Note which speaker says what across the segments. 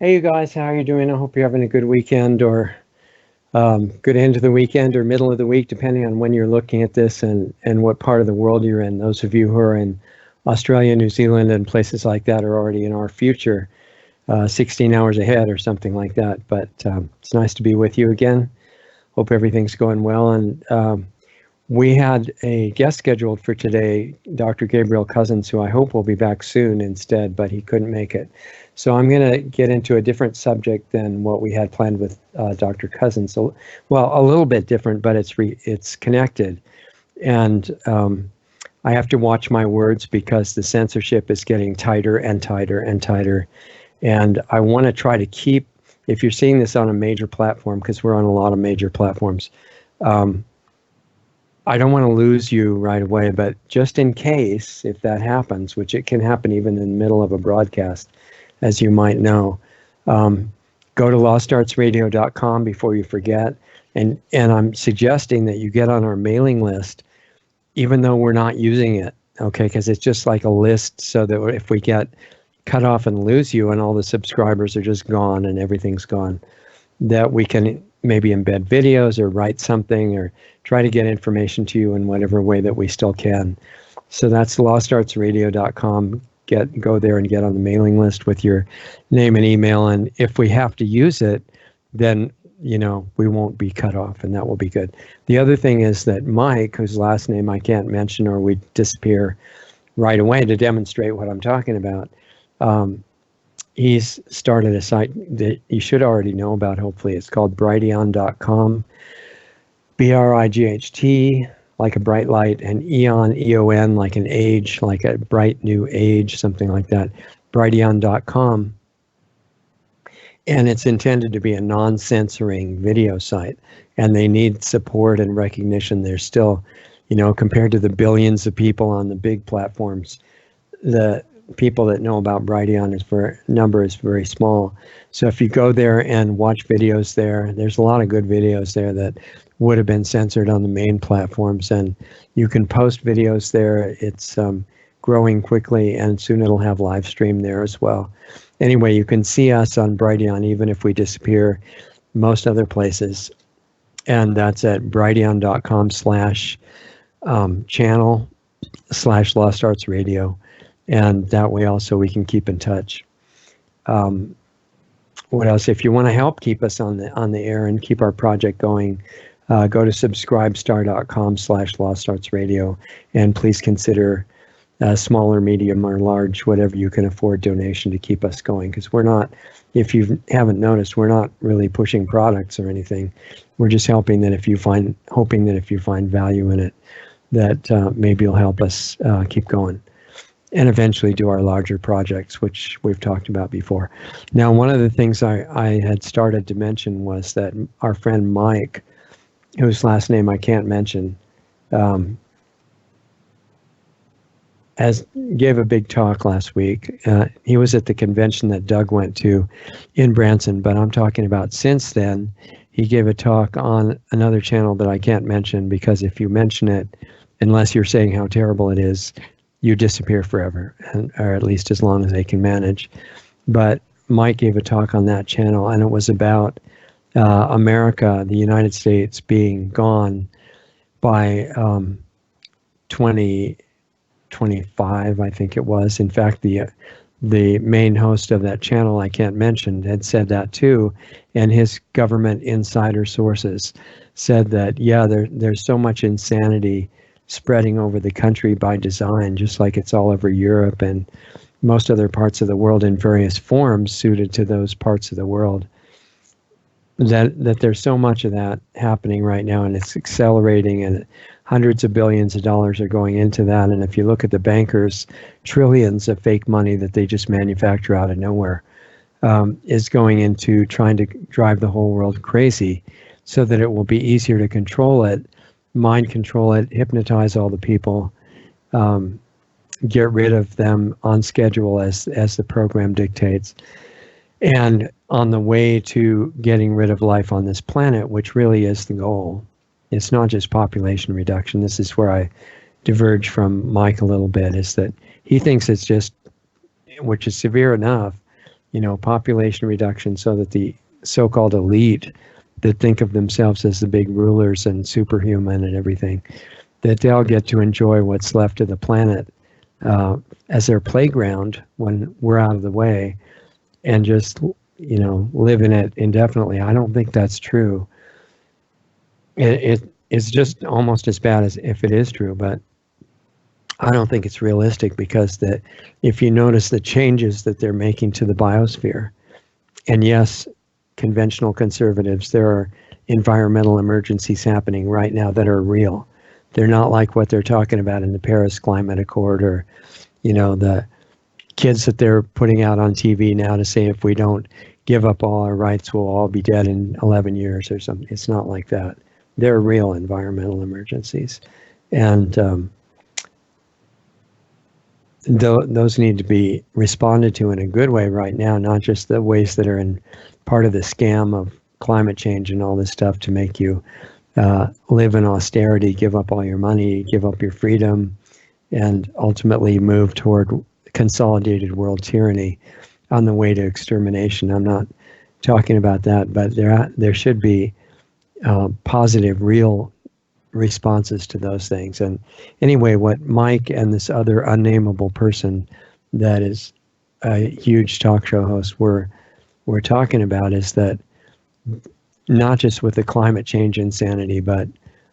Speaker 1: Hey, you guys, how are you doing? I hope you're having a good weekend or good end of the weekend or middle of the week, depending on when you're looking at this and what part of the world you're in. Those of you who are in Australia, New Zealand, and places like that are already in our future, 16 hours ahead or something like that. But it's nice to be with you again. Hope everything's going well. And we had a guest scheduled for today, Dr. Gabriel Cousens, who I hope will be back soon instead, but he couldn't make it. So I'm going to get into a different subject than what we had planned with Dr. Cousens. So, well, a little bit different, but it's connected. And I have to watch my words because the censorship is getting tighter and tighter and tighter. And I want to try to keep, if you're seeing this on a major platform, because we're on a lot of major platforms, I don't want to lose you right away, but just in case, if that happens, which it can happen even in the middle of a broadcast, as you might know, go to lostartsradio.com before you forget. And I'm suggesting that you get on our mailing list, even though we're not using it, okay? Because it's just like a list so that if we get cut off and lose you and all the subscribers are just gone and everything's gone, that we can maybe embed videos or write something or try to get information to you in whatever way that we still can. So that's lostartsradio.com. Go there and get on the mailing list with your name and email. And if we have to use it, then, we won't be cut off, and that will be good. The other thing is that Mike, whose last name I can't mention or we disappear right away to demonstrate what I'm talking about, he's started a site that you should already know about, hopefully. It's called Brighteon.com, BRIGHT, like a bright light, and Eon, EON, like an age, like a bright new age, something like that, Brighteon.com. And it's intended to be a non-censoring video site, and they need support and recognition. There's still, compared to the billions of people on the big platforms, the people that know about Brighteon number is very small. So if you go there and watch videos there's a lot of good videos there that would have been censored on the main platforms, and you can post videos there. It's growing quickly, and soon it'll have live stream there as well. Anyway, you can see us on Brighteon even if we disappear most other places, and that's at brighteon.com/channel/Lost Arts Radio. And that way also we can keep in touch. What else? If you want to help keep us on the air and keep our project going, go to subscribestar.com/Lost Arts Radio, and please consider smaller, medium, or large, whatever you can afford donation to keep us going. Because we're not, if you haven't noticed, we're not really pushing products or anything. We're just hoping that if you find value in it, that maybe you'll help us keep going and eventually do our larger projects, which we've talked about before. Now, one of the things I had started to mention was that our friend Mike, whose last name I can't mention, gave a big talk last week. He was at the convention that Doug went to in Branson, but I'm talking about since then, he gave a talk on another channel that I can't mention, because if you mention it, unless you're saying how terrible it is, you disappear forever, or at least as long as they can manage. But Mike gave a talk on that channel, and it was about America, the United States, being gone by 2025, I think it was. In fact, the main host of that channel, I can't mention, had said that too, and his government insider sources said that, yeah, there's so much insanity spreading over the country by design, just like it's all over Europe and most other parts of the world in various forms suited to those parts of the world, that there's so much of that happening right now, and it's accelerating, and hundreds of billions of dollars are going into that. And if you look at the bankers, trillions of fake money that they just manufacture out of nowhere is going into trying to drive the whole world crazy so that it will be easier to control it, mind control it, hypnotize all the people, get rid of them on schedule as the program dictates. And on the way to getting rid of life on this planet, which really is the goal, it's not just population reduction. This is where I diverge from Mike a little bit, is that he thinks it's just, which is severe enough, population reduction so that the so-called elite that think of themselves as the big rulers and superhuman and everything, that they'll get to enjoy what's left of the planet as their playground when we're out of the way, and just live in it indefinitely. I don't think that's true. It's just almost as bad as if it is true, but I don't think it's realistic, because if you notice the changes that they're making to the biosphere, and yes, conventional conservatives, there are environmental emergencies happening right now that are real. They're not like what they're talking about in the Paris Climate Accord, or the kids that they're putting out on TV now to say if we don't give up all our rights, we'll all be dead in 11 years or something. It's not like that. They're real environmental emergencies. And those need to be responded to in a good way right now, not just the ways that are in part of the scam of climate change and all this stuff to make you live in austerity, give up all your money, give up your freedom, and ultimately move toward consolidated world tyranny on the way to extermination. I'm not talking about that, but there should be positive, real responses to those things. And anyway, what Mike and this other unnameable person that is a huge talk show host were talking about is that not just with the climate change insanity, but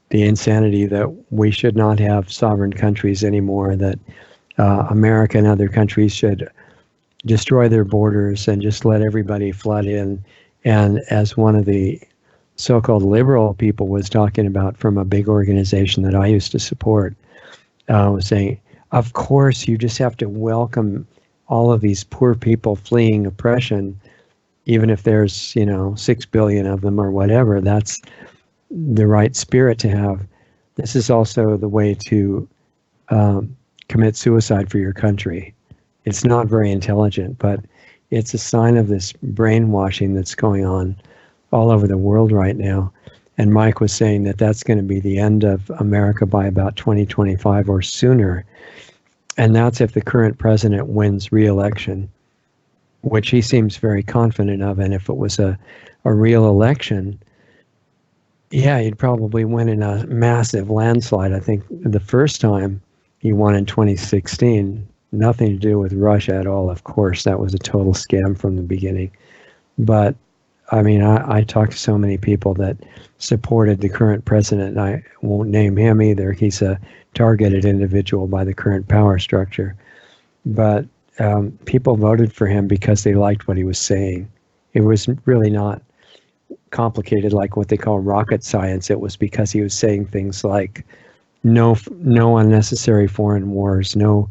Speaker 1: the insanity that we should not have sovereign countries anymore, that America and other countries should destroy their borders and just let everybody flood in. And as one of the so-called liberal people was talking about from a big organization that I used to support, was saying, of course, you just have to welcome all of these poor people fleeing oppression, even if there's 6 billion of them or whatever. That's the right spirit to have. This is also the way to commit suicide for your country. It's not very intelligent, but it's a sign of this brainwashing that's going on all over the world right now. And Mike was saying that that's going to be the end of America by about 2025 or sooner. And that's if the current president wins re-election, which he seems very confident of. And if it was a real election, yeah, he'd probably win in a massive landslide. I think the first time he won in 2016, nothing to do with Russia at all, of course. That was a total scam from the beginning. But I mean, I talked to so many people that supported the current president. I won't name him either. He's a targeted individual by the current power structure. But people voted for him because they liked what he was saying. It was really not complicated like what they call rocket science. It was because he was saying things like no unnecessary foreign wars, no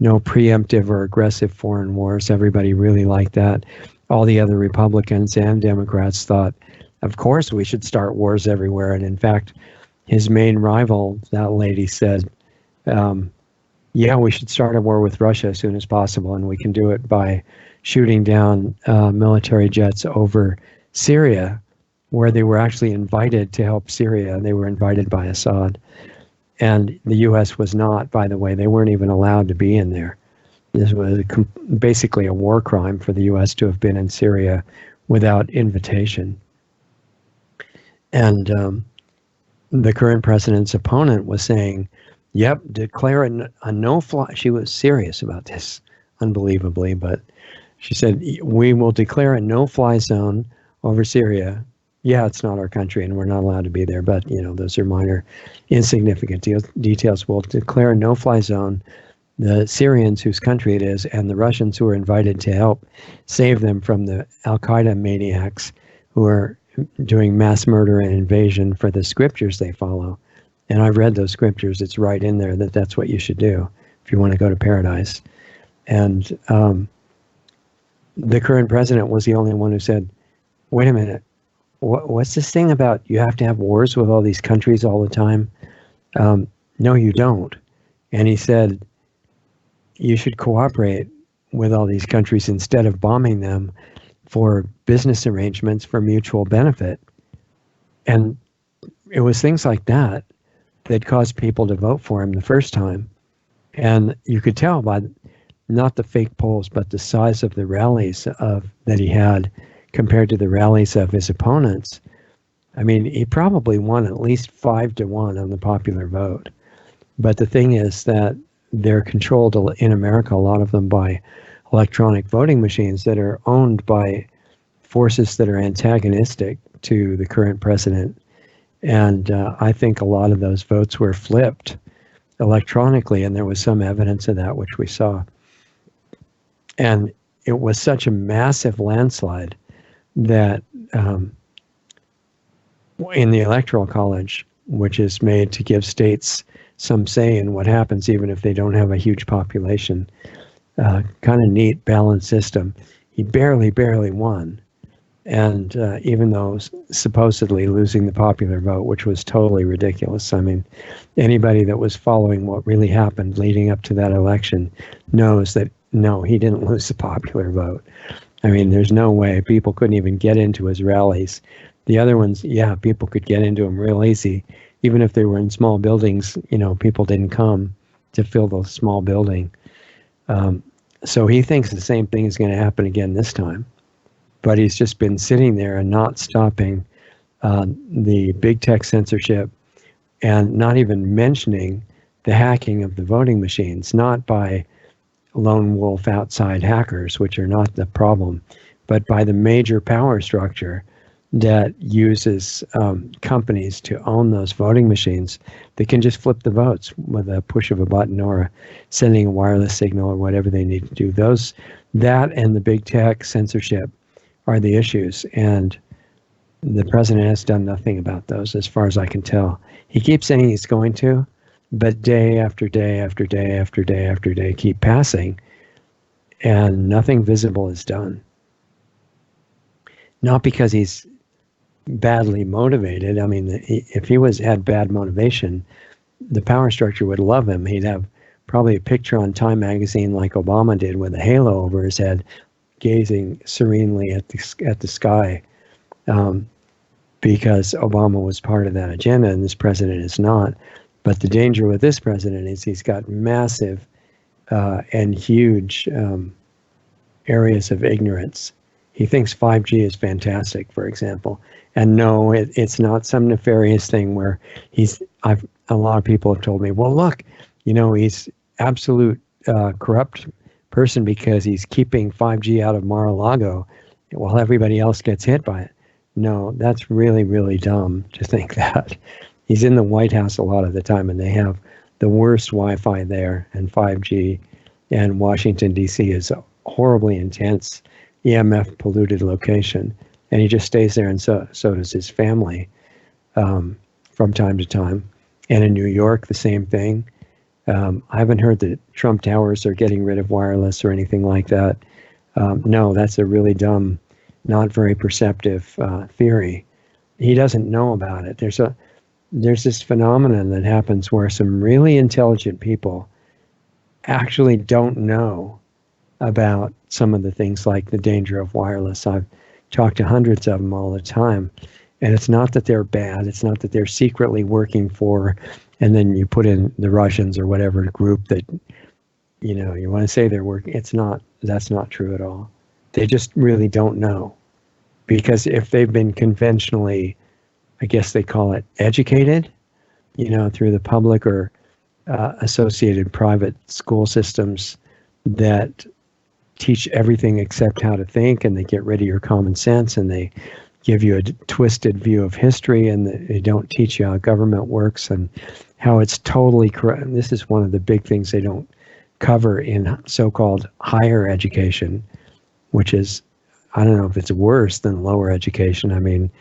Speaker 1: preemptive or aggressive foreign wars. Everybody really liked that. All the other Republicans and Democrats thought, of course, we should start wars everywhere. And in fact, his main rival, that lady, said, yeah, we should start a war with Russia as soon as possible. And we can do it by shooting down military jets over Syria, where they were actually invited to help Syria. They were invited by Assad. And the U.S. was not, by the way. They weren't even allowed to be in there. This was basically a war crime for the U.S. to have been in Syria without invitation. And the current president's opponent was saying, yep, declare a no-fly. She was serious about this, unbelievably, but she said, we will declare a no-fly zone over Syria. Yeah, it's not our country and we're not allowed to be there, but those are minor, insignificant details. We'll declare a no-fly zone. The Syrians, whose country it is, and the Russians who are invited to help save them from the Al-Qaeda maniacs who are doing mass murder and invasion for the scriptures they follow. And I've read those scriptures. It's right in there that that's what you should do if you want to go to paradise. And the current president was the only one who said, wait a minute, what's this thing about you have to have wars with all these countries all the time? No, you don't. And he said, you should cooperate with all these countries instead of bombing them for business arrangements for mutual benefit. And it was things like that that caused people to vote for him the first time. And you could tell by not the fake polls, but the size of the rallies that he had compared to the rallies of his opponents. I mean, he probably won at least 5-1 on the popular vote. But the thing is that they're controlled in America, a lot of them by electronic voting machines that are owned by forces that are antagonistic to the current president. And I think a lot of those votes were flipped electronically, and there was some evidence of that, which we saw. And it was such a massive landslide that in the Electoral College, which is made to give states some say in what happens, even if they don't have a huge population, kind of neat, balanced system, he barely won. And even though supposedly losing the popular vote, which was totally ridiculous. I mean, anybody that was following what really happened leading up to that election knows that, no, he didn't lose the popular vote. I mean, there's no way. People couldn't even get into his rallies. The other ones, yeah, people could get into them real easy. Even if they were in small buildings, you know, people didn't come to fill the small building. So he thinks the same thing is going to happen again this time. But he's just been sitting there and not stopping the big tech censorship, and not even mentioning the hacking of the voting machines, not by lone wolf outside hackers, which are not the problem, but by the major power structure that uses companies to own those voting machines that can just flip the votes with a push of a button or sending a wireless signal or whatever they need to do. That and the big tech censorship are the issues, and the president has done nothing about those as far as I can tell. He keeps saying he's going to, but day after day after day after day after day keep passing, and nothing visible is done. Not because he's badly motivated. I mean, if he had bad motivation, the power structure would love him. He'd have probably a picture on Time magazine like Obama did with a halo over his head, gazing serenely at the sky, because Obama was part of that agenda and this president is not. But the danger with this president is he's got massive and huge areas of ignorance. He thinks 5G is fantastic, for example. And no, it's not some nefarious thing where a lot of people have told me, well, look, you know, he's absolute corrupt person because he's keeping 5G out of Mar-a-Lago while everybody else gets hit by it. No, that's really, really dumb to think that. He's in the White House a lot of the time, and they have the worst Wi-Fi there and 5G. And Washington, D.C. is a horribly intense, EMF polluted location. And he just stays there, and so does his family from time to time. And in New York, the same thing. I haven't heard that Trump Towers are getting rid of wireless or anything like that. No, that's a really dumb, not very perceptive theory. He doesn't know about it. There's this phenomenon that happens where some really intelligent people actually don't know about some of the things like the danger of wireless. I've talked to hundreds of them all the time. And it's not that they're bad. It's not that they're secretly working for, and then you put in the Russians or whatever group that, you know, you want to say they're working. That's not true at all. They just really don't know. Because if they've been conventionally, I guess they call it educated, you know, through the public or associated private school systems that teach everything except how to think, and they get rid of your common sense, and they give you a twisted view of history, and they don't teach you how government works and how it's totally corrupt. And this is one of the big things they don't cover in so-called higher education, which is, I don't know if it's worse than lower education. I mean,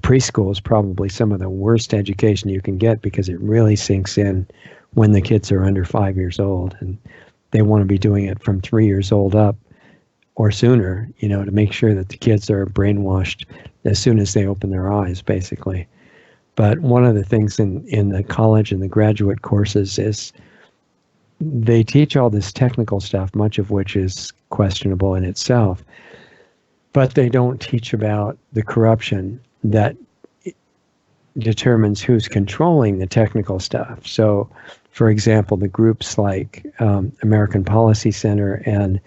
Speaker 1: preschool is probably some of the worst education you can get because it really sinks in when the kids are under 5 years old, and they want to be doing it from 3 years old up or sooner, you know, to make sure that the kids are brainwashed as soon as they open their eyes, basically. But one of the things in the college and the graduate courses is they teach all this technical stuff, much of which is questionable in itself, but they don't teach about the corruption that determines who's controlling the technical stuff. So, for example, the groups like American Policy Center and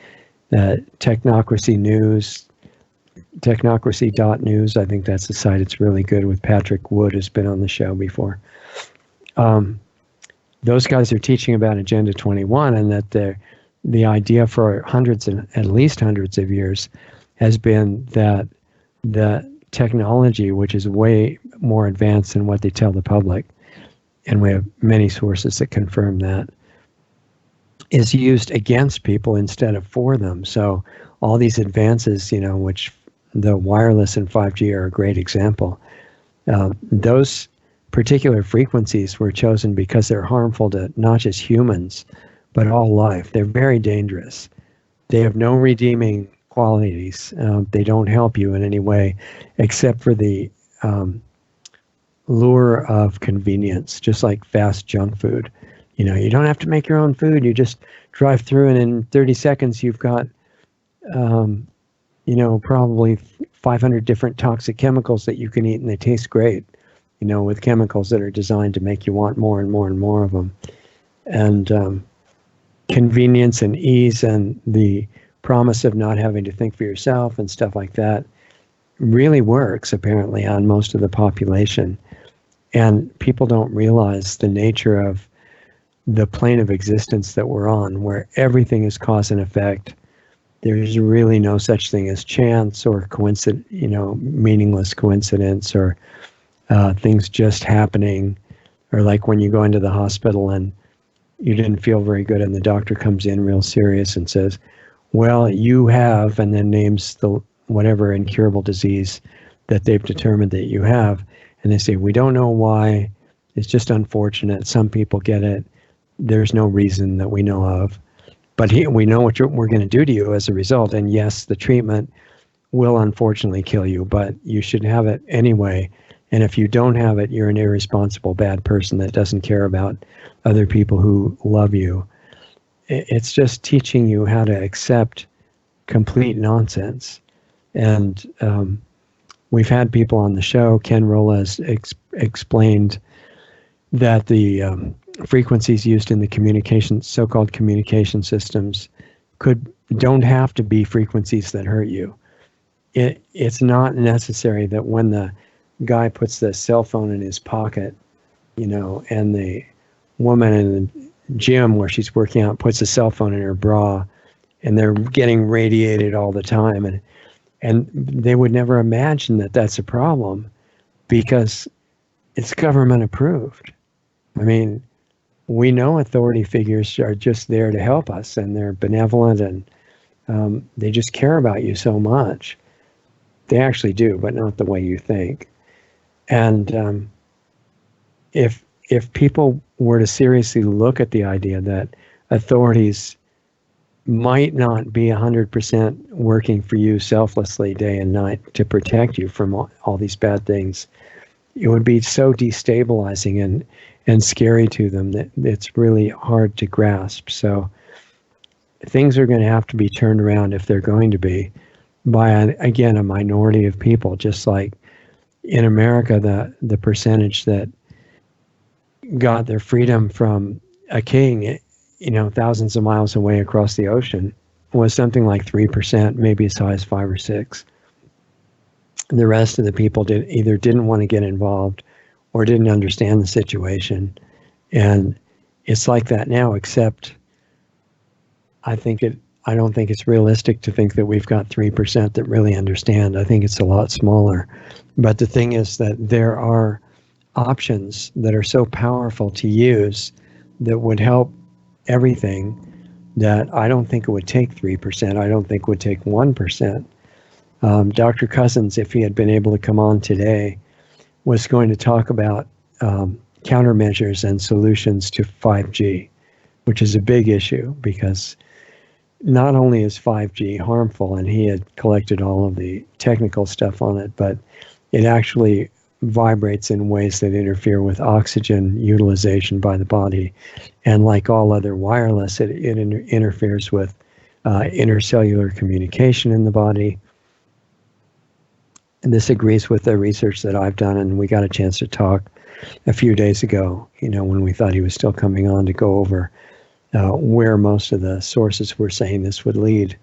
Speaker 1: Technocracy News, technocracy.news, I think that's the site. It's really good with Patrick Wood, who's been on the show before. Those guys are teaching about Agenda 21, and that the idea for at least hundreds of years has been that the technology, which is way more advanced than what they tell the public, and we have many sources that confirm that, is used against people instead of for them. So all these advances, which the wireless and 5G are a great example, those particular frequencies were chosen because they're harmful to not just humans, but all life. They're very dangerous. They have no redeeming qualities. They don't help you in any way, except for the lure of convenience, just like fast junk food. You don't have to make your own food. You just drive through, and in 30 seconds, you've got, probably 500 different toxic chemicals that you can eat, and they taste great, with chemicals that are designed to make you want more and more and more of them. And convenience and ease and the promise of not having to think for yourself and stuff like that really works, apparently, on most of the population. And people don't realize the nature of the plane of existence that we're on, where everything is cause and effect. There's really no such thing as chance or coincidence, meaningless coincidence, or things just happening, or like when you go into the hospital and you didn't feel very good and the doctor comes in real serious and says, well, you have, and then names the whatever incurable disease that they've determined that you have. And they say, we don't know why. It's just unfortunate. Some people get it. There's no reason that we know of. But we know what we're going to do to you as a result. And yes, the treatment will unfortunately kill you, but you should have it anyway. And if you don't have it, you're an irresponsible, bad person that doesn't care about other people who love you. It's just teaching you how to accept complete nonsense. And we've had people on the show. Ken Rolla has explained that the frequencies used in the so-called communication systems don't have to be frequencies that hurt you. It's not necessary that when the guy puts the cell phone in his pocket, and the woman in the gym where she's working out puts a cell phone in her bra, and they're getting radiated all the time, and they would never imagine that that's a problem because it's government approved. I mean, we know authority figures are just there to help us, and they're benevolent, and they just care about you so much. They actually do, but not the way you think. And if people were to seriously look at the idea that authorities might not be 100% working for you selflessly day and night to protect you from all these bad things, it would be so destabilizing and scary to them that it's really hard to grasp. So things are going to have to be turned around, if they're going to be, by, again, a minority of people, just like in America, the percentage that got their freedom from a king, thousands of miles away across the ocean, was something like 3%, maybe as high as 5 or 6. The rest of the people either didn't want to get involved or didn't understand the situation. And it's like that now, except I don't think it's realistic to think that we've got 3% that really understand. I think it's a lot smaller. But the thing is that there are options that are so powerful to use that would help everything, that I don't think it would take 3%. I don't think it would take 1%. Dr. Cousins, if he had been able to come on today, was going to talk about countermeasures and solutions to 5G, which is a big issue because not only is 5G harmful, and he had collected all of the technical stuff on it, but it actually vibrates in ways that interfere with oxygen utilization by the body. And like all other wireless, it interferes with intercellular communication in the body. And this agrees with the research that I've done, and we got a chance to talk a few days ago, when we thought he was still coming on, to go over where most of the sources were saying this would lead.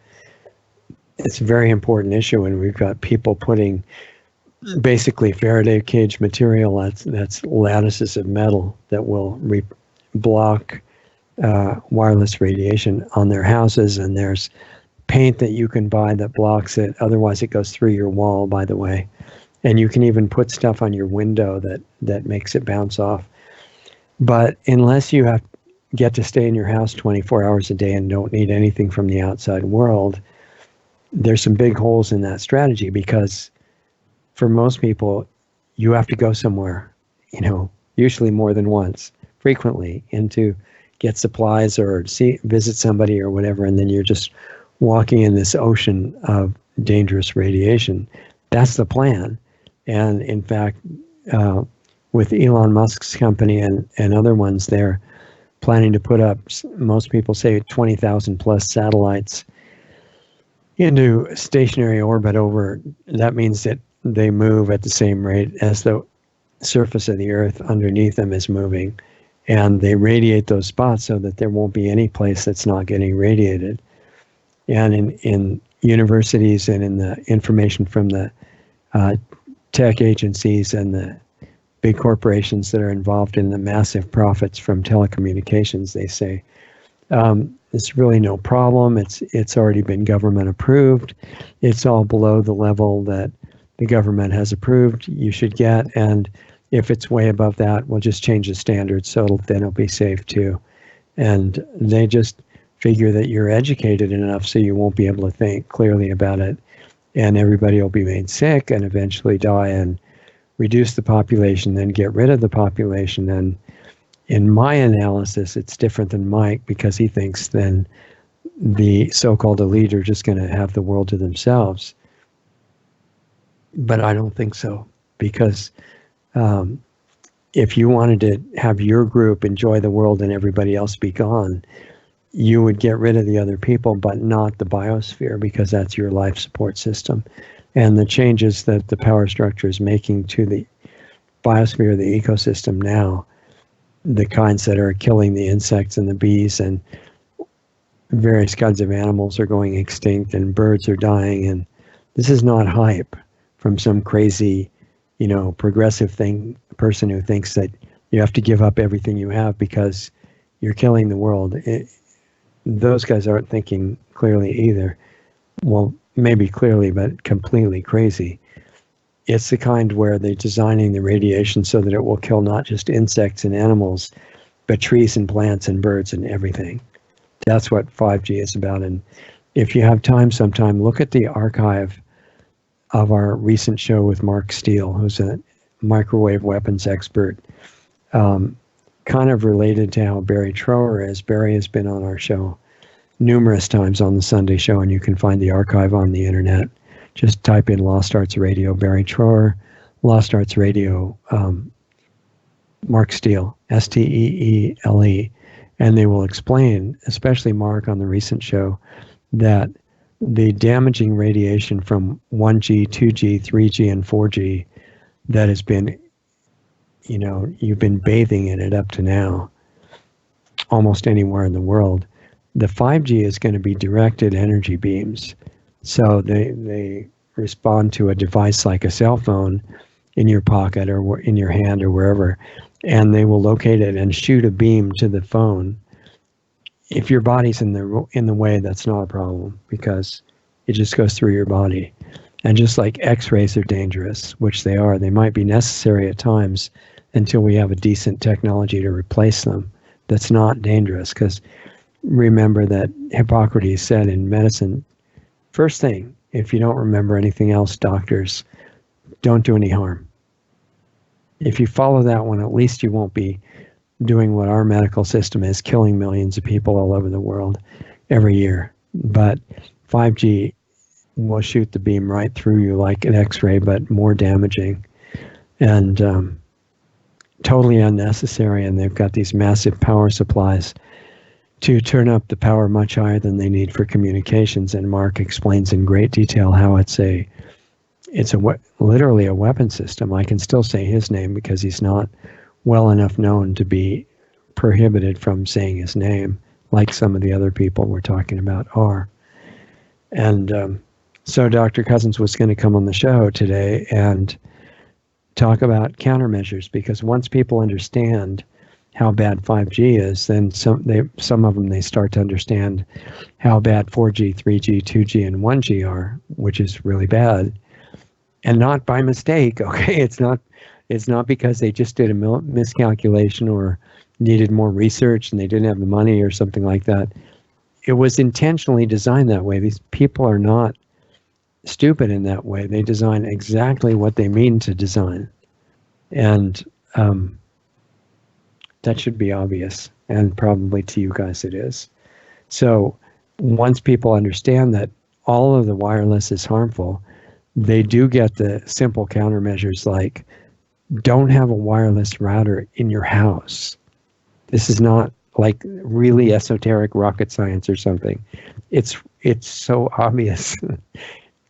Speaker 1: It's a very important issue, and we've got people putting basically Faraday cage material, that's lattices of metal that will block wireless radiation on their houses, and there's paint that you can buy that blocks it. Otherwise, it goes through your wall, by the way. And you can even put stuff on your window that makes it bounce off. But unless you get to stay in your house 24 hours a day and don't need anything from the outside world, there's some big holes in that strategy, because for most people, you have to go somewhere, usually more than once, frequently, and to get supplies or visit somebody or whatever, and then you're just walking in this ocean of dangerous radiation. That's the plan. And in fact, with Elon Musk's company and other ones, they're planning to put up, most people say, 20,000 plus satellites into stationary orbit over. That means that they move at the same rate as the surface of the Earth underneath them is moving. And they radiate those spots so that there won't be any place that's not getting radiated. And in universities and in the information from the tech agencies and the big corporations that are involved in the massive profits from telecommunications, they say, it's really no problem. It's already been government approved. It's all below the level that the government has approved you should get. And if it's way above that, we'll just change the standards so then it'll be safe too. And they just figure that you're educated enough so you won't be able to think clearly about it. And everybody will be made sick and eventually die, and reduce the population, then get rid of the population. And in my analysis, it's different than Mike, because he thinks then the so-called elite are just going to have the world to themselves. But I don't think so, because if you wanted to have your group enjoy the world and everybody else be gone, you would get rid of the other people, but not the biosphere, because that's your life support system. And the changes that the power structure is making to the biosphere, the ecosystem now, the kinds that are killing the insects and the bees, and various kinds of animals are going extinct, and birds are dying. And this is not hype from some crazy, progressive person who thinks that you have to give up everything you have because you're killing the world. Those guys aren't thinking clearly either. Well, maybe clearly, but completely crazy. It's the kind where they're designing the radiation so that it will kill not just insects and animals, but trees and plants and birds and everything. That's what 5G is about. And if you have time sometime, look at the archive of our recent show with Mark Steele, who's a microwave weapons expert, kind of related to how Barry Trower is. Barry has been on our show numerous times on the Sunday show, and you can find the archive on the internet. Just type in Lost Arts Radio, Barry Trower, Lost Arts Radio, Mark Steele, Steele, and they will explain, especially Mark on the recent show, that the damaging radiation from 1G, 2G, 3G, and 4G that has been, you've been bathing in it up to now, almost anywhere in the world. The 5G is going to be directed energy beams. So they respond to a device like a cell phone in your pocket or in your hand or wherever, and they will locate it and shoot a beam to the phone. If your body's in the way, that's not a problem, because it just goes through your body. And just like X-rays are dangerous, which they are, they might be necessary at times until we have a decent technology to replace them that's not dangerous. Because remember that Hippocrates said in medicine, first thing, if you don't remember anything else, doctors, don't do any harm. If you follow that one, at least you won't be doing what our medical system is, killing millions of people all over the world every year. But 5G will shoot the beam right through you like an X-ray, but more damaging and totally unnecessary. And they've got these massive power supplies to turn up the power much higher than they need for communications. And Mark explains in great detail how it's it's literally a weapon system. I can still say his name because he's not well enough known to be prohibited from saying his name, like some of the other people we're talking about are. And so Dr. Cousins was going to come on the show today and talk about countermeasures, because once people understand how bad 5G is, then some of them, they start to understand how bad 4G, 3G, 2G, and 1G are, which is really bad, and not by mistake. Okay, it's not because they just did a miscalculation or needed more research and they didn't have the money or something like that. It was intentionally designed that way. These people are not stupid in that way. They design exactly what they mean to design, and that should be obvious, and probably to you guys it is. So once people understand that all of the wireless is harmful, they do get the simple countermeasures like, don't have a wireless router in your house. This is not like really esoteric rocket science or something. It's so obvious.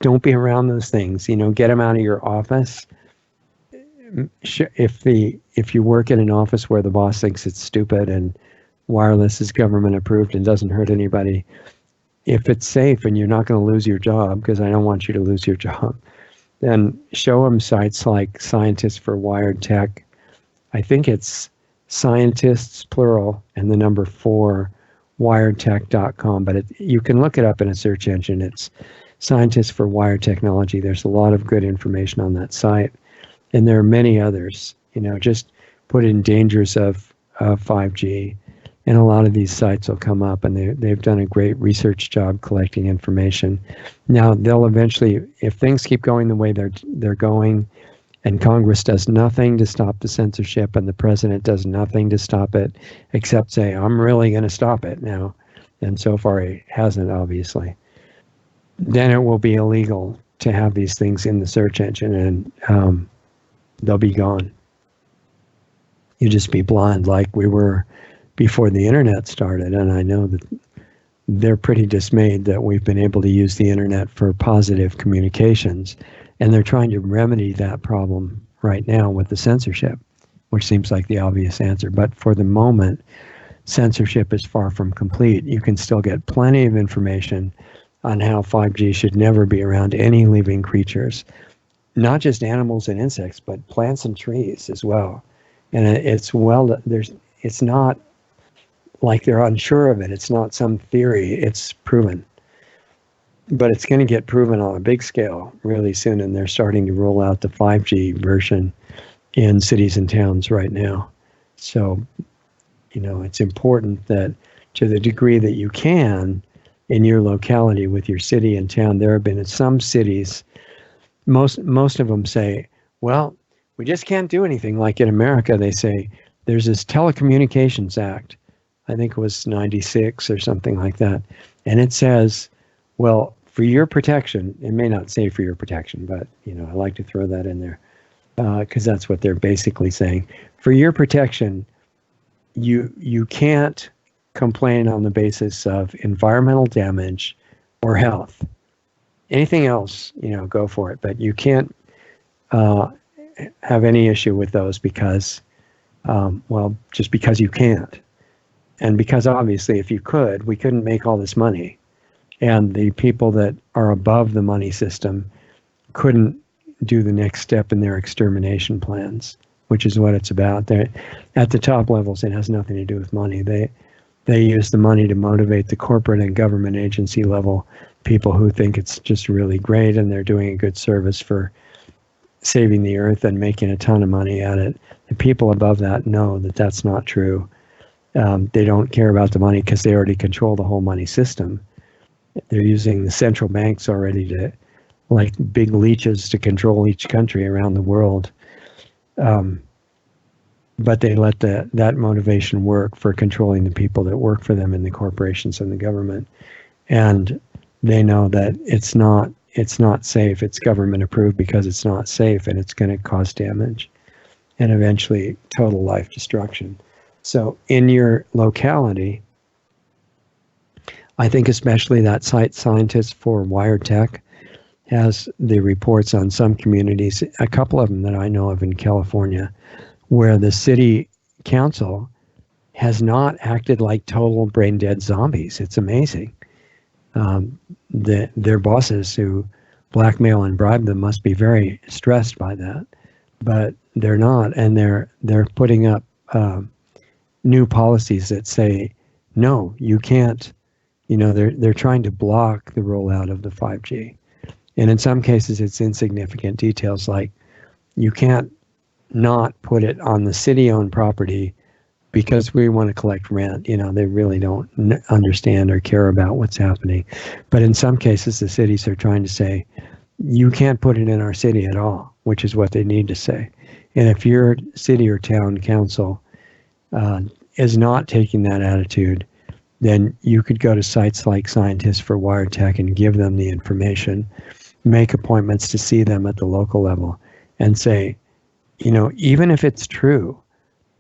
Speaker 1: Don't be around those things. Get them out of your office. If you work in an office where the boss thinks it's stupid and wireless is government approved and doesn't hurt anybody, if it's safe and you're not going to lose your job, because I don't want you to lose your job, then show them sites like Scientists for Wired Tech. I think it's scientists, plural, and the number 4, wiredtech.com, but you can look it up in a search engine. It's Scientists for Wired Technology. There's a lot of good information on that site. And there are many others. Just put in dangers of 5G, and a lot of these sites will come up, and they've done a great research job collecting information. Now, they'll eventually, if things keep going the way they're going, and Congress does nothing to stop the censorship, and the president does nothing to stop it, except say, I'm really going to stop it now. And so far he hasn't, obviously. Then it will be illegal to have these things in the search engine, and they'll be gone. You just be blind like we were before the internet started. And I know that they're pretty dismayed that we've been able to use the internet for positive communications. And they're trying to remedy that problem right now with the censorship, which seems like the obvious answer. But for the moment, censorship is far from complete. You can still get plenty of information on how 5G should never be around any living creatures. Not just animals and insects, but plants and trees as well. And it's not like they're unsure of it. It's not some theory. It's proven. But it's going to get proven on a big scale really soon, and they're starting to roll out the 5G version in cities and towns right now. So, it's important that to the degree that you can in your locality with your city and town, there have been some cities, most of them say, well, we just can't do anything. Like in America, they say there's this Telecommunications Act. I think it was 96 or something like that. And it says, well, for your protection, it may not say for your protection, but I like to throw that in there because that's what they're basically saying. For your protection, you can't complain on the basis of environmental damage or health. Anything else, go for it. But you can't have any issue with those because, just because you can't. And because obviously if you could, we couldn't make all this money. And the people that are above the money system couldn't do the next step in their extermination plans, which is what it's about. At the top levels, it has nothing to do with money. They use the money to motivate the corporate and government agency level people who think it's just really great and they're doing a good service for saving the earth and making a ton of money at it. The people above that know that that's not true. They don't care about the money because they already control the whole money system. They're using the central banks already to, like big leeches, to control each country around the world. But they let that motivation work for controlling the people that work for them in the corporations and the government. And they know that it's not safe. It's government approved because it's not safe, and it's going to cause damage and eventually total life destruction. So in your locality, I think especially that site Scientists for Wired Tech has the reports on some communities, a couple of them that I know of in California, where the city council has not acted like total brain dead zombies. It's amazing. Their bosses who blackmail and bribe them must be very stressed by that, but they're not, and they're putting up new policies that say, no, you can't. They're trying to block the rollout of the 5G, and in some cases it's insignificant details like you can't not put it on the city-owned property because we want to collect rent. They really don't understand or care about what's happening. But in some cases, the cities are trying to say, you can't put it in our city at all, which is what they need to say. And if your city or town council is not taking that attitude, then you could go to sites like Scientists for Wiretech and give them the information, make appointments to see them at the local level, and say, even if it's true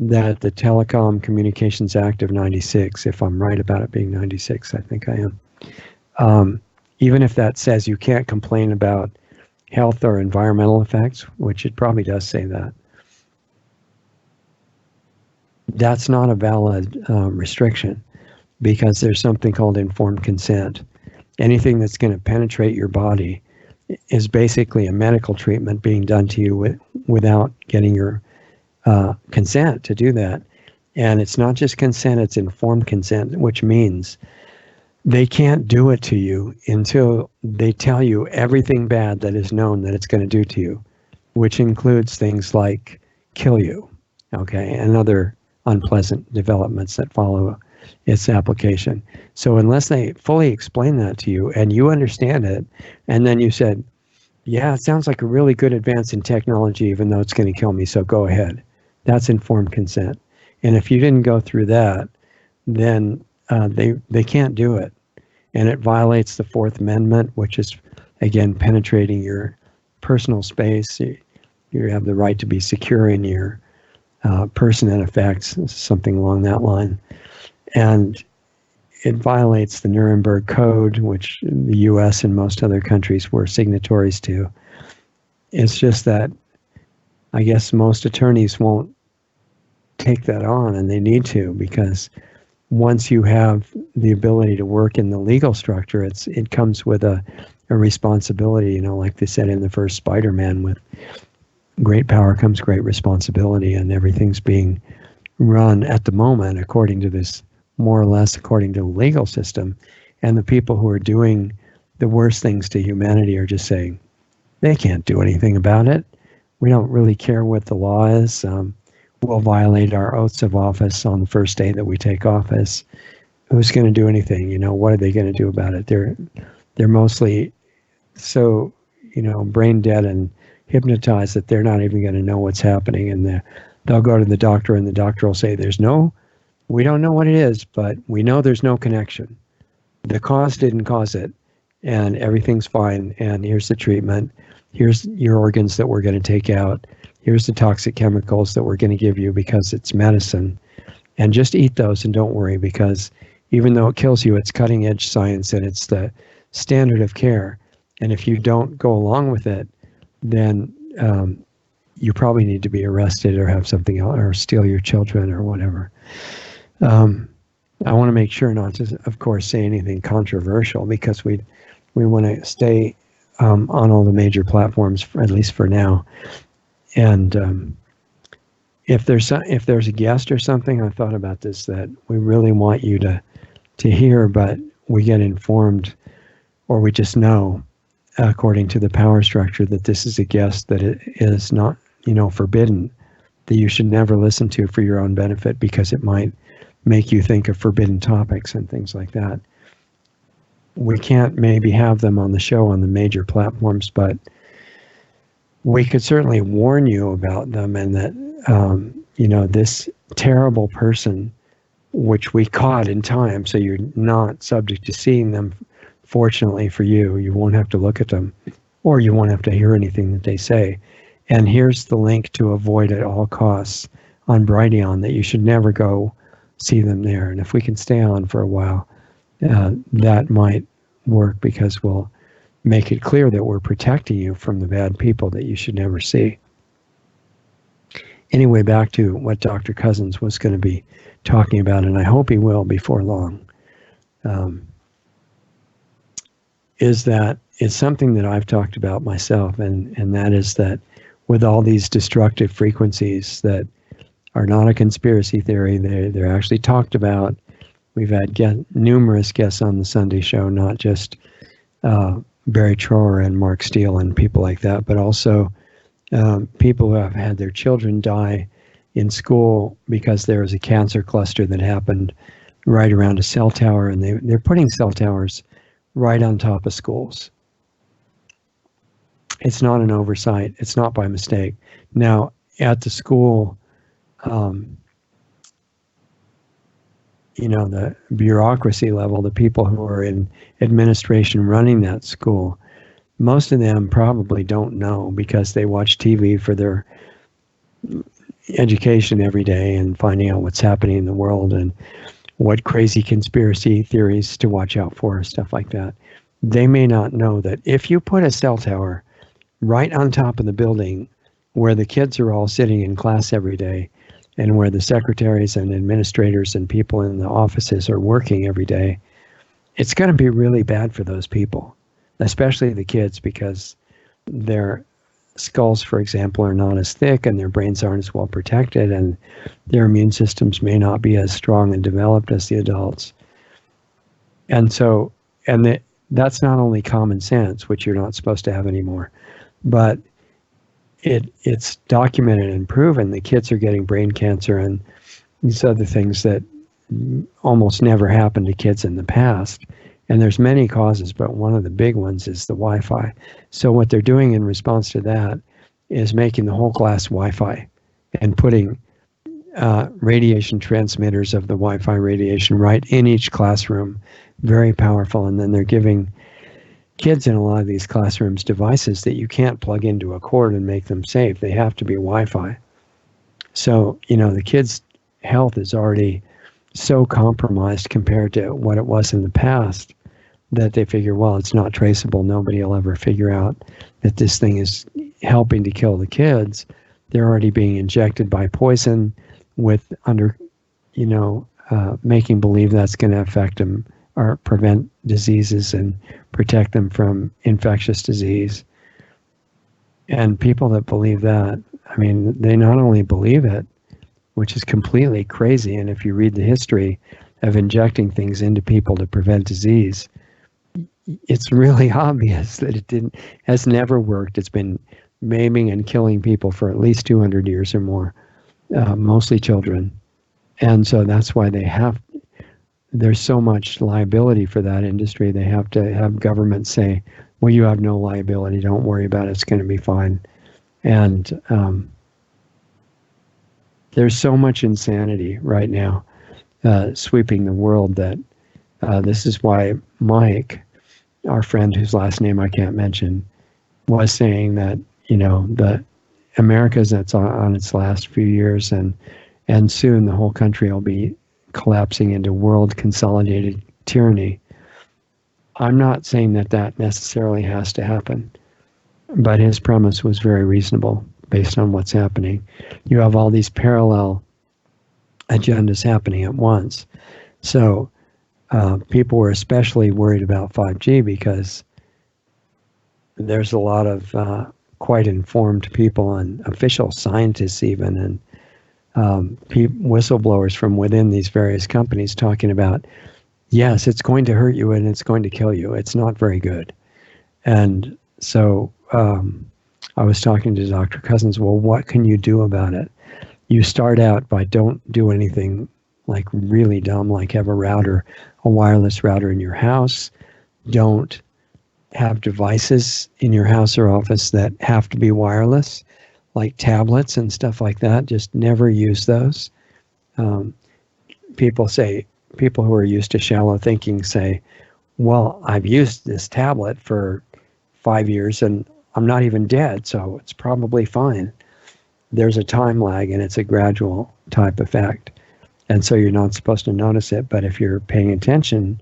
Speaker 1: that the Telecom Communications Act of 96, if I'm right about it being 96, I think I am, even if that says you can't complain about health or environmental effects, which it probably does say that, that's not a valid restriction, because there's something called informed consent. Anything that's going to penetrate your body is basically a medical treatment being done to you without getting your consent to do that. And it's not just consent, it's informed consent, which means they can't do it to you until they tell you everything bad that is known that it's going to do to you, which includes things like kill you, okay, and other unpleasant developments that follow its application. So unless they fully explain that to you and you understand it, and then you said, yeah, it sounds like a really good advance in technology, even though it's going to kill me, so go ahead. That's informed consent. And if you didn't go through that, then they can't do it. And it violates the Fourth Amendment, which is, again, penetrating your personal space. You have the right to be secure in your person and effects, something along that line. And it violates the Nuremberg Code, which the US and most other countries were signatories to. It's just that I guess most attorneys won't take that on, and they need to, because once you have the ability to work in the legal structure, it comes with a responsibility, like they said in the first Spider-Man, with great power comes great responsibility, and everything's being run at the moment according to this, more or less according to the legal system. And the people who are doing the worst things to humanity are just saying, they can't do anything about it. We don't really care what the law is. We'll violate our oaths of office on the first day that we take office. Who's going to do anything? What are they going to do about it? They're mostly so, brain dead and hypnotized that they're not even going to know what's happening. And they'll go to the doctor, and the doctor will say, we don't know what it is, but we know there's no connection. The cause didn't cause it, and everything's fine. And here's the treatment. Here's your organs that we're going to take out. Here's the toxic chemicals that we're going to give you because it's medicine. And just eat those and don't worry, because even though it kills you, it's cutting edge science and it's the standard of care. And if you don't go along with it, then you probably need to be arrested or have something else, or steal your children or whatever. I want to make sure not to, of course, say anything controversial, because we want to stay on all the major platforms, at least for now. And if there's a guest or something, I thought about this, that we really want you to hear, but we get informed, or we just know, according to the power structure, that this is a guest that it is not, forbidden, that you should never listen to for your own benefit, because it might make you think of forbidden topics and things like that. We can't maybe have them on the show on the major platforms, but we could certainly warn you about them, and that, this terrible person, which we caught in time, so you're not subject to seeing them. Fortunately for you, you won't have to look at them, or you won't have to hear anything that they say. And here's the link to avoid at all costs on Brighteon, that you should never go see them there. And if we can stay on for a while, that might work, because we'll make it clear that we're protecting you from the bad people that you should never see. Anyway, back to what Dr. Cousens was going to be talking about, and I hope he will before long, is that it's something that I've talked about myself, and that is that with all these destructive frequencies that are not a conspiracy theory, they're actually talked about. We've had numerous guests on the Sunday show, not just Barry Trower and Mark Steele and people like that, but also people who have had their children die in school because there was a cancer cluster that happened right around a cell tower, and they're putting cell towers right on top of schools. It's not an oversight. It's not by mistake. Now, at the school, the bureaucracy level, the people who are in administration running that school, most of them probably don't know because they watch TV for their education every day and finding out what's happening in the world and what crazy conspiracy theories to watch out for, stuff like that. They may not know that if you put a cell tower right on top of the building where the kids are all sitting in class every day and where the secretaries and administrators and people in the offices are working every day, it's going to be really bad for those people, especially the kids, because their skulls, for example, are not as thick and their brains aren't as well protected, and their immune systems may not be as strong and developed as the adults. And so, that's not only common sense, which you're not supposed to have anymore, but it's documented and proven the kids are getting brain cancer and these other things that almost never happened to kids in the past. And there's many causes, but one of the big ones is the Wi-Fi. So what they're doing in response to that is making the whole class Wi-Fi and putting radiation transmitters of the Wi-Fi radiation right in each classroom, very powerful. And then they're giving kids in a lot of these classrooms devices that you can't plug into a cord and make them safe. They have to be Wi-Fi. So, the kids' health is already so compromised compared to what it was in the past that they figure, well, it's not traceable. Nobody will ever figure out that this thing is helping to kill the kids. They're already being injected by poison with making believe that's going to affect them or prevent diseases and protect them from infectious disease. And people that believe that, they not only believe it, which is completely crazy. And if you read the history of injecting things into people to prevent disease, it's really obvious that it has never worked. It's been maiming and killing people for at least 200 years or more, mostly children. And so that's why there's so much liability for that industry. They have to have government say, well, you have no liability. Don't worry about it. It's going to be fine. And there's so much insanity right now sweeping the world that this is why Mike, our friend whose last name I can't mention, was saying that, the America's that's on its last few years, and soon the whole country will be collapsing into world consolidated tyranny. I'm not saying that necessarily has to happen, but his premise was very reasonable based on what's happening. You have all these parallel agendas happening at once. So people were especially worried about 5G because there's a lot of quite informed people and official scientists even, and whistleblowers from within these various companies talking about, yes, it's going to hurt you and it's going to kill you. It's not very good. And so I was talking to Dr. Cousens, well, what can you do about it? You start out by don't do anything like really dumb, like have a wireless router in your house. Don't have devices in your house or office that have to be wireless, like tablets and stuff like that. Just never use those. People who are used to shallow thinking say, well, I've used this tablet for 5 years and I'm not even dead, so it's probably fine. There's a time lag and it's a gradual type effect. And so you're not supposed to notice it, but if you're paying attention,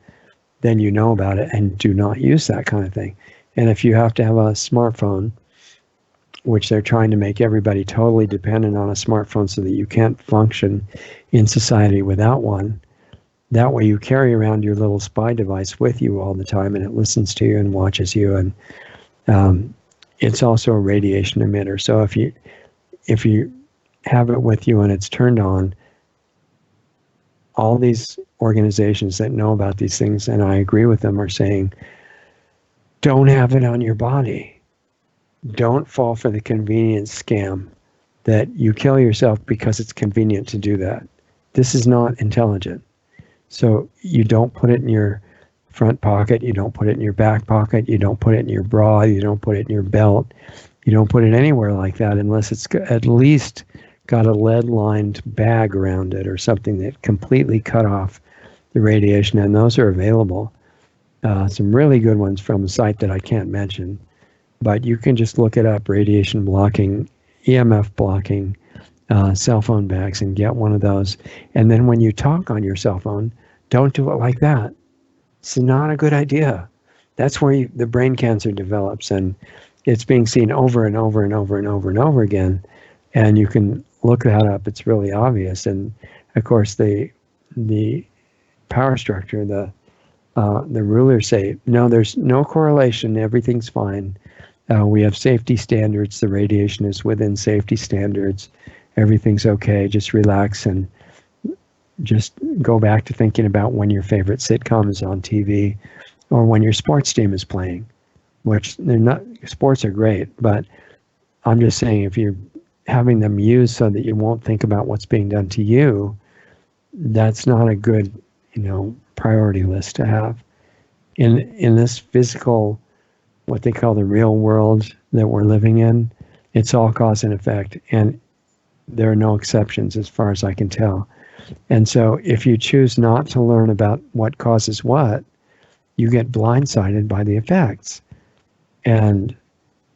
Speaker 1: then you know about it and do not use that kind of thing. And if you have to have a smartphone, which they're trying to make everybody totally dependent on a smartphone so that you can't function in society without one, that way you carry around your little spy device with you all the time, and it listens to you and watches you. And it's also a radiation emitter. So if you have it with you and it's turned on, all these organizations that know about these things, and I agree with them, are saying, don't have it on your body. Don't fall for the convenience scam that you kill yourself because it's convenient to do that. This is not intelligent. So you don't put it in your front pocket, you don't put it in your back pocket, you don't put it in your bra, you don't put it in your belt, you don't put it anywhere like that unless it's at least got a lead-lined bag around it or something that completely cut off the radiation, and those are available. Some really good ones from a site that I can't mention, but you can just look it up, radiation blocking, EMF blocking, cell phone bags, and get one of those. And then when you talk on your cell phone, don't do it like that. It's not a good idea. That's where the brain cancer develops, and it's being seen over and over and over and over and over again. And you can look that up. It's really obvious. And of course, the power structure, the rulers say, no, there's no correlation. Everything's fine. We have safety standards. The radiation is within safety standards. Everything's okay. Just relax and just go back to thinking about when your favorite sitcom is on TV or when your sports team is playing, which they're not, sports are great, but I'm just saying if you're having them used so that you won't think about what's being done to you, that's not a good, priority list to have. In this physical, what they call the real world that we're living in, it's all cause and effect, and there are no exceptions as far as I can tell. And so if you choose not to learn about what causes what, you get blindsided by the effects. And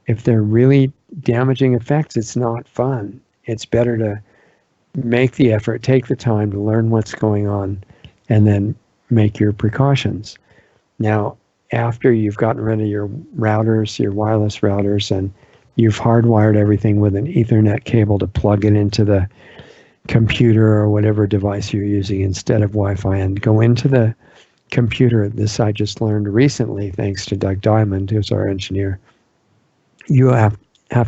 Speaker 1: if they're really damaging effects, it's not fun. It's better to make the effort, take the time to learn what's going on, and then make your precautions. Now, after you've gotten rid of your routers, your wireless routers, and you've hardwired everything with an Ethernet cable to plug it into the computer or whatever device you're using instead of Wi-Fi, and go into the computer. This I just learned recently, thanks to Doug Diamond, who's our engineer. You have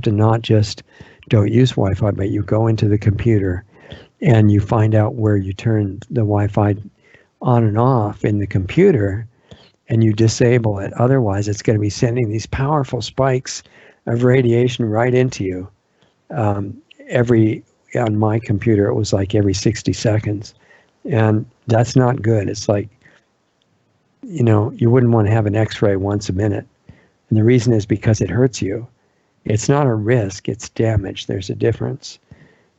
Speaker 1: to not just don't use Wi-Fi, but you go into the computer and you find out where you turn the Wi-Fi on and off in the computer, and you disable it. Otherwise, it's going to be sending these powerful spikes of radiation right into you. On my computer, it was like every 60 seconds. And that's not good. It's like, you wouldn't want to have an X-ray once a minute. And the reason is because it hurts you. It's not a risk, it's damage. There's a difference.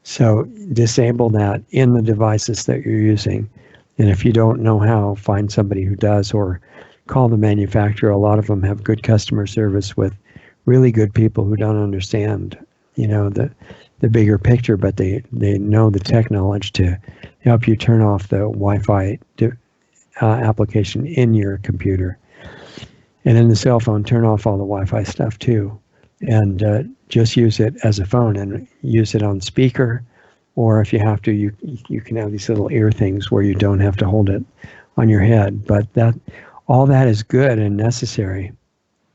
Speaker 1: So disable that in the devices that you're using. And if you don't know how, find somebody who does, or call the manufacturer. A lot of them have good customer service with really good people who don't understand, the bigger picture, but they know the tech knowledge to help you turn off the Wi-Fi application in your computer. And in the cell phone, turn off all the Wi-Fi stuff too. And just use it as a phone and use it on speaker. Or if you have to, you can have these little ear things where you don't have to hold it on your head. But all that is good and necessary,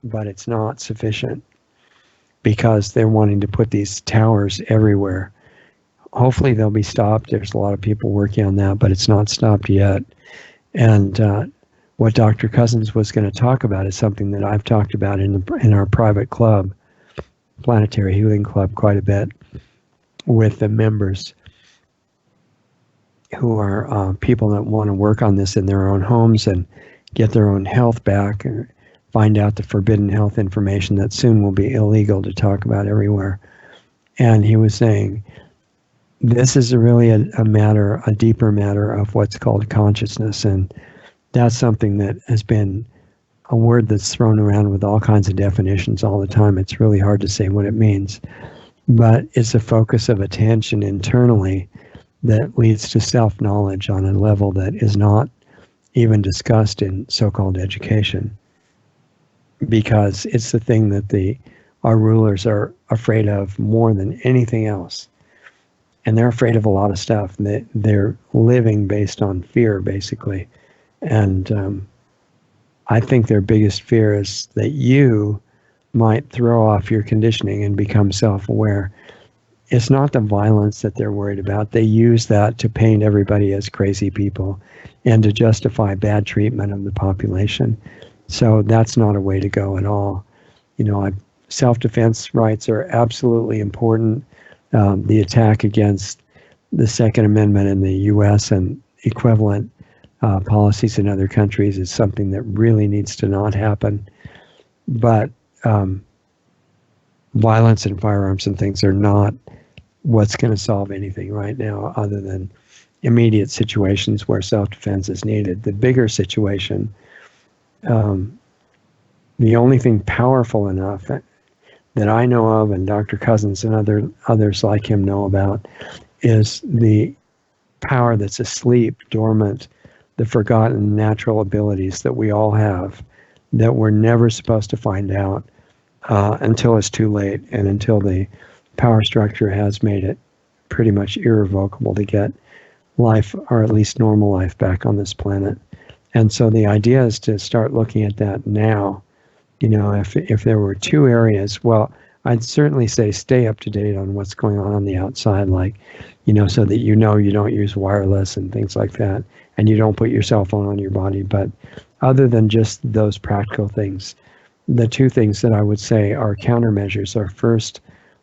Speaker 1: but it's not sufficient because they're wanting to put these towers everywhere. Hopefully they'll be stopped. There's a lot of people working on that, but it's not stopped yet. And what Dr. Cousins was going to talk about is something that I've talked about in our private club, Planetary Healing Club, quite a bit with the members who are people that want to work on this in their own homes and get their own health back and find out the forbidden health information that soon will be illegal to talk about everywhere. And he was saying, this is really a deeper matter of what's called consciousness. And that's something that has been a word that's thrown around with all kinds of definitions all the time. It's really hard to say what it means. But it's a focus of attention internally that leads to self-knowledge on a level that is not even discussed in so-called education. because it's the thing that our rulers are afraid of more than anything else. And they're afraid of a lot of stuff. They're living based on fear, basically. And I think their biggest fear is that you might throw off your conditioning and become self-aware. It's not the violence that they're worried about. They use that to paint everybody as crazy people and to justify bad treatment of the population. So that's not a way to go at all. Self-defense rights are absolutely important. The attack against the Second Amendment in the U.S. and equivalent policies in other countries is something that really needs to not happen. But violence and firearms and things are not what's going to solve anything right now, other than immediate situations where self-defense is needed. The bigger situation, the only thing powerful enough that I know of, and Dr. Cousens and others like him know about, is the power that's asleep, dormant, the forgotten natural abilities that we all have that we're never supposed to find out until it's too late, and until the power structure has made it pretty much irrevocable to get life, or at least normal life, back on this planet. And so the idea is to start looking at that now. If there were two areas, well, I'd certainly say stay up to date on what's going on the outside, like, so that you don't use wireless and things like that, and you don't put your cell phone on your body. But other than just those practical things, the two things that I would say are countermeasures are, first,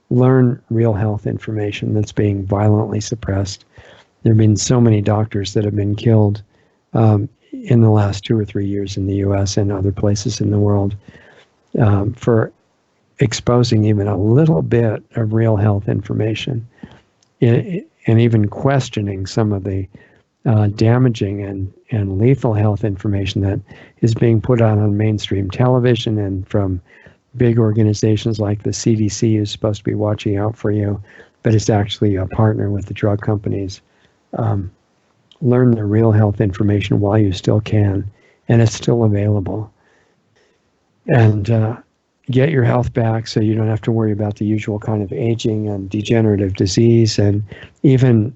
Speaker 1: learn real health information that's being violently suppressed. There have been so many doctors that have been killed in the last 2 or 3 years in the U.S. and other places in the world for exposing even a little bit of real health information, and even questioning some of the damaging and lethal health information that is being put out on mainstream television and from big organizations like the CDC, who's supposed to be watching out for you, but it's actually a partner with the drug companies. Learn the real health information while you still can, and it's still available. And get your health back so you don't have to worry about the usual kind of aging and degenerative disease, and even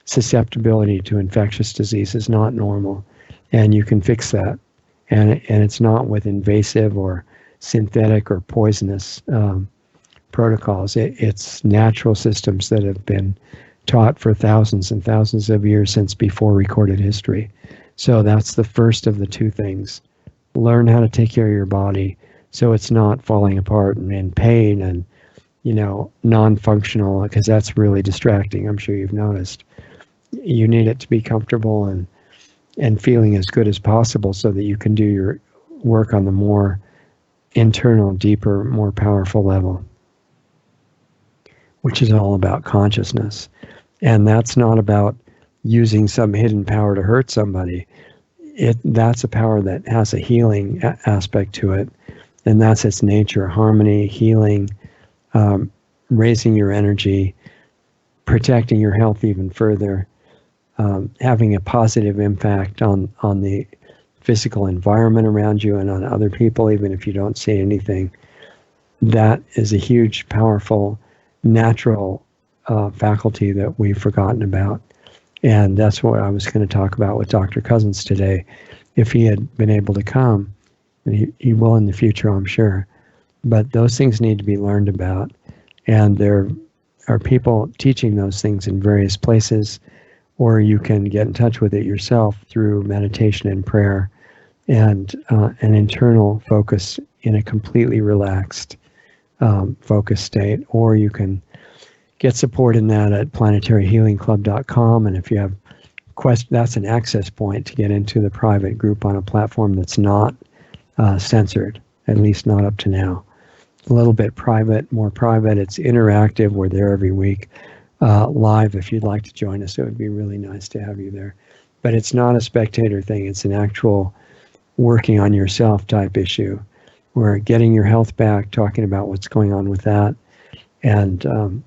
Speaker 1: susceptibility to infectious disease is not normal, and you can fix that. And it's not with invasive or synthetic or poisonous protocols. It's natural systems that have been taught for thousands and thousands of years since before recorded history. So that's the first of the two things. Learn how to take care of your body so it's not falling apart and in pain and, non-functional, because that's really distracting. I'm sure you've noticed. You need it to be comfortable and feeling as good as possible so that you can do your work on the more internal, deeper, more powerful level, which is all about consciousness. And that's not about using some hidden power to hurt somebody. That's a power that has a healing aspect to it, and that's its nature: harmony, healing, raising your energy, protecting your health even further, having a positive impact on the physical environment around you and on other people, even if you don't see anything. That is a huge, powerful, natural faculty that we've forgotten about. And that's what I was going to talk about with Dr. Cousens today. If he had been able to come, and he will in the future, I'm sure. But those things need to be learned about. And there are people teaching those things in various places, or you can get in touch with it yourself through meditation and prayer and an internal focus in a completely relaxed focus state. Or you can get support in that at planetaryhealingclub.com. And if you have questions, that's an access point to get into the private group on a platform that's not censored, at least not up to now. It's a little bit private, more private. It's interactive. We're there every week, live. If you'd like to join us, it would be really nice to have you there. But it's not a spectator thing. It's an actual working on yourself type issue. We're getting your health back, talking about what's going on with that, and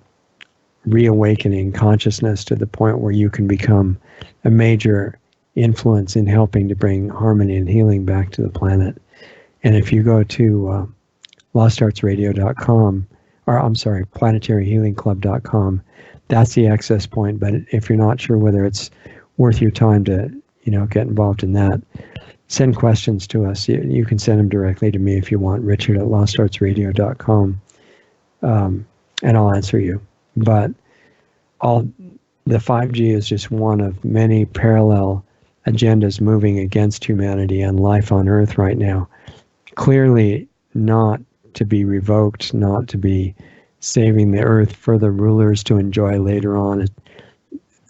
Speaker 1: reawakening consciousness to the point where you can become a major influence in helping to bring harmony and healing back to the planet. And if you go to lostartsradio.com, or I'm sorry, planetaryhealingclub.com, that's the access point. But if you're not sure whether it's worth your time to, get involved in that, send questions to us. You can send them directly to me if you want, richard@lostartsradio.com, and I'll answer you. But the 5G is just one of many parallel agendas moving against humanity and life on Earth right now. Clearly not to be revoked, not to be saving the Earth for the rulers to enjoy later on.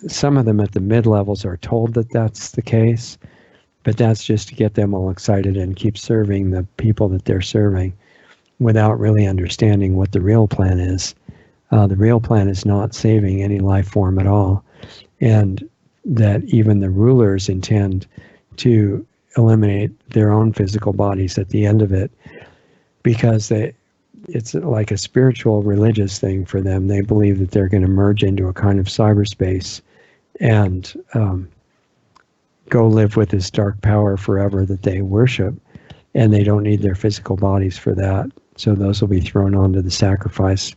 Speaker 1: Some of them at the mid-levels are told that that's the case, but that's just to get them all excited and keep serving the people that they're serving without really understanding what the real plan is. The real plan is not saving any life form at all, and that even the rulers intend to eliminate their own physical bodies at the end of it, because it's like a spiritual religious thing for them. They believe that they're going to merge into a kind of cyberspace and go live with this dark power forever that they worship, and they don't need their physical bodies for that. So those will be thrown onto the sacrifice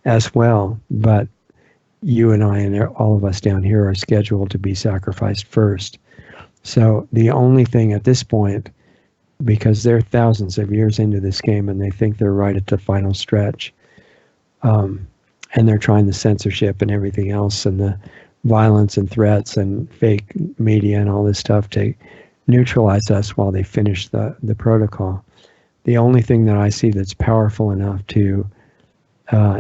Speaker 1: as well. But you and I and all of us down here are scheduled to be sacrificed first. So the only thing at this point, because they're thousands of years into this game and they think they're right at the final stretch, and they're trying the censorship and everything else and the violence and threats and fake media and all this stuff to neutralize us while they finish the protocol. The only thing that I see that's powerful enough to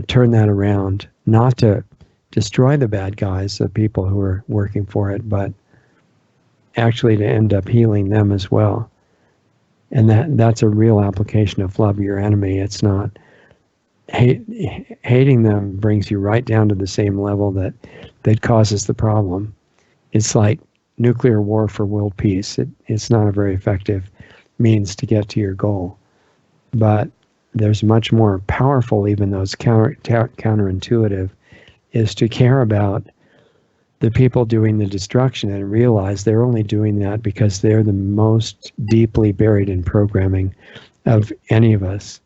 Speaker 1: turn that around, not to destroy the bad guys, the people who are working for it, but actually to end up healing them as well. And that's a real application of love your enemy. It's not hating them brings you right down to the same level that causes the problem. It's like nuclear war for world peace. It's not a very effective means to get to your goal. But there's much more powerful, even though it's counterintuitive, is to care about the people doing the destruction and realize they're only doing that because they're the most deeply buried in programming of any of us,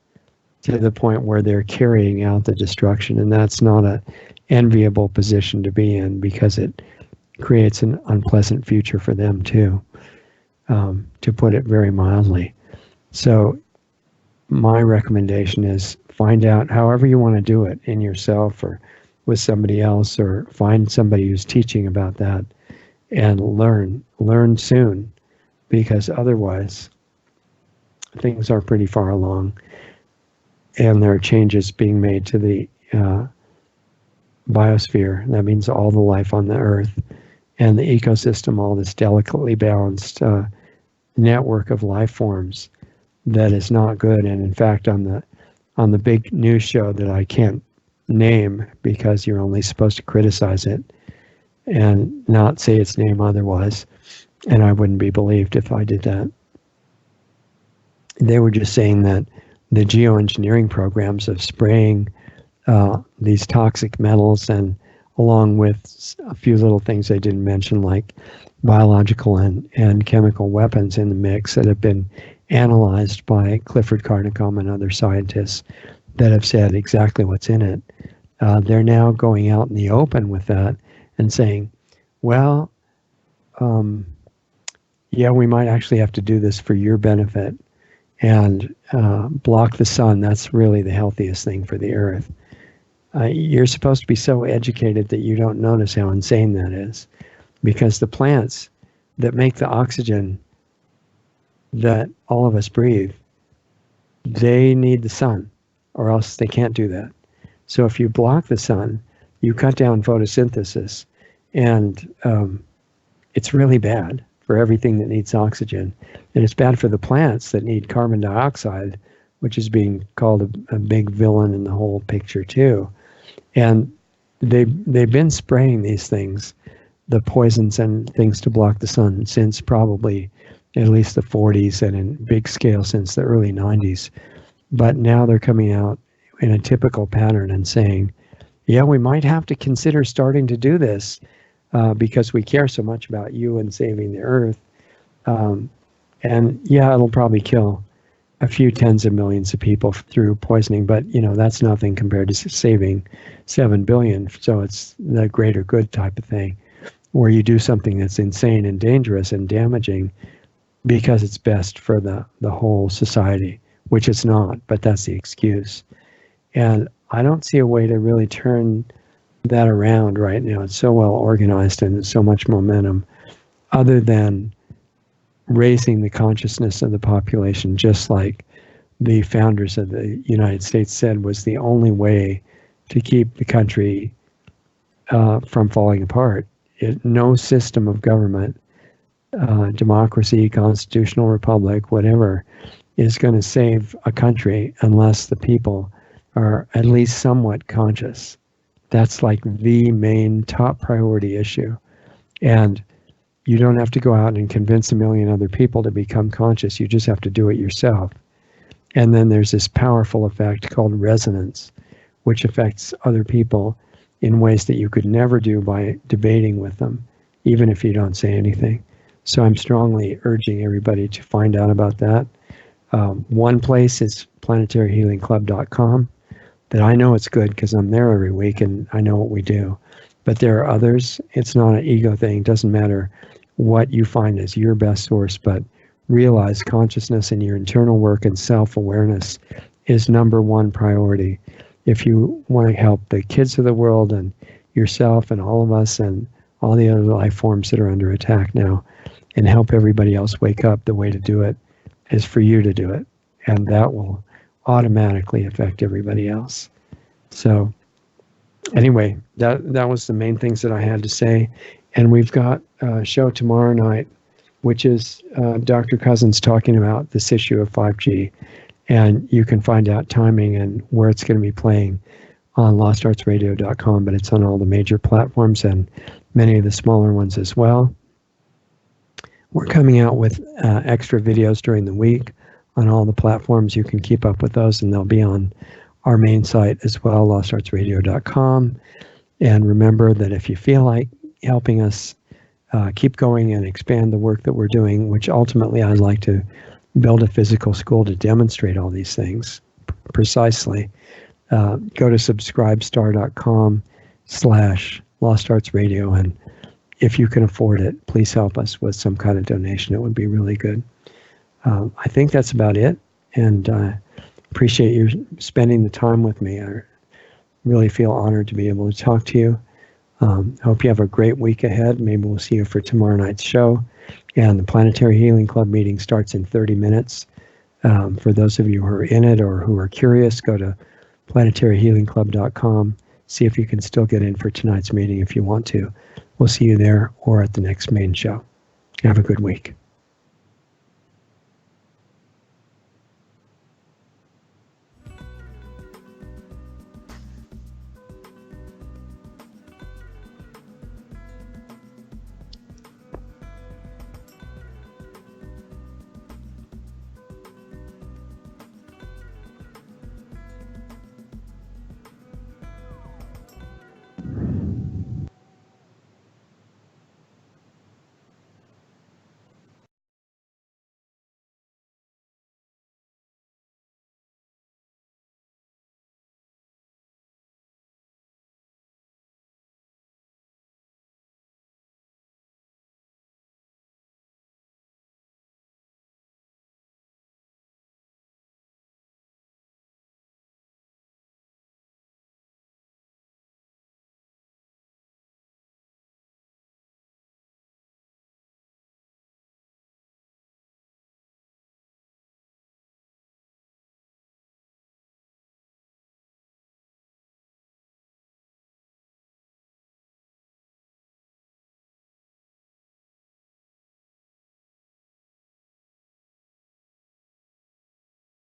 Speaker 1: to the point where they're carrying out the destruction. And that's not an enviable position to be in, because it creates an unpleasant future for them too, to put it very mildly. So my recommendation is find out however you want to do it, in yourself or with somebody else, or find somebody who's teaching about that, and learn soon, because otherwise things are pretty far along and there are changes being made to the biosphere. That means all the life on the Earth and the ecosystem, all this delicately balanced network of life forms that is not good. And in fact, on the big news show that I can't name, because you're only supposed to criticize it and not say its name otherwise, and I wouldn't be believed if I did that, they were just saying that the geoengineering programs of spraying these toxic metals, and along with a few little things they didn't mention, like biological and chemical weapons in the mix, that have been analyzed by Clifford Carnicom and other scientists that have said exactly what's in it. They're now going out in the open with that and saying, well, yeah, we might actually have to do this for your benefit and block the sun. That's really the healthiest thing for the Earth. You're supposed to be so educated that you don't notice how insane that is, because the plants that make the oxygen that all of us breathe, they need the sun, or else they can't do that. So if you block the sun, you cut down photosynthesis, and it's really bad for everything that needs oxygen. And it's bad for the plants that need carbon dioxide, which is being called a big villain in the whole picture too. And they've been spraying these things, the poisons and things to block the sun, since probably at least the 40s, and in big scale since the early 90s. But now they're coming out in a typical pattern and saying, yeah, we might have to consider starting to do this because we care so much about you and saving the Earth. And yeah, it'll probably kill a few tens of millions of people through poisoning, but that's nothing compared to saving 7 billion. So it's the greater good type of thing, where you do something that's insane and dangerous and damaging because it's best for the whole society, which it's not, but that's the excuse. And I don't see a way to really turn that around right now. It's so well organized and so much momentum, other than raising the consciousness of the population, just like the founders of the United States said was the only way to keep the country from falling apart. No system of government, democracy, constitutional republic, whatever, is going to save a country unless the people are at least somewhat conscious. That's like the main top priority issue. And you don't have to go out and convince a million other people to become conscious. You just have to do it yourself. And then there's this powerful effect called resonance, which affects other people in ways that you could never do by debating with them, even if you don't say anything. So I'm strongly urging everybody to find out about that. One place is planetaryhealingclub.com. That I know it's good because I'm there every week and I know what we do. But there are others. It's not an ego thing. It doesn't matter what you find as your best source, but realize consciousness and your internal work and self-awareness is number one priority. If you want to help the kids of the world and yourself and all of us and all the other life forms that are under attack now, and help everybody else wake up, the way to do it is for you to do it. And that will automatically affect everybody else. So anyway, that was the main things that I had to say. And we've got a show tomorrow night, which is Dr. Cousins talking about this issue of 5G. And you can find out timing and where it's going to be playing on lostartsradio.com, but it's on all the major platforms and many of the smaller ones as well. We're coming out with extra videos during the week on all the platforms. You can keep up with those, and they'll be on our main site as well, lostartsradio.com. And remember that if you feel like helping us keep going and expand the work that we're doing, which ultimately I'd like to build a physical school to demonstrate all these things precisely, go to subscribestar.com/lostartsradio, and if you can afford it, please help us with some kind of donation. It would be really good. I think that's about it, and I appreciate you spending the time with me. I really feel honored to be able to talk to you. Hope you have a great week ahead. Maybe we'll see you for tomorrow night's show. And the Planetary Healing Club meeting starts in 30 minutes. For those of you who are in it or who are curious, go to planetaryhealingclub.com. See if you can still get in for tonight's meeting if you want to. We'll see you there or at the next main show. Have a good week.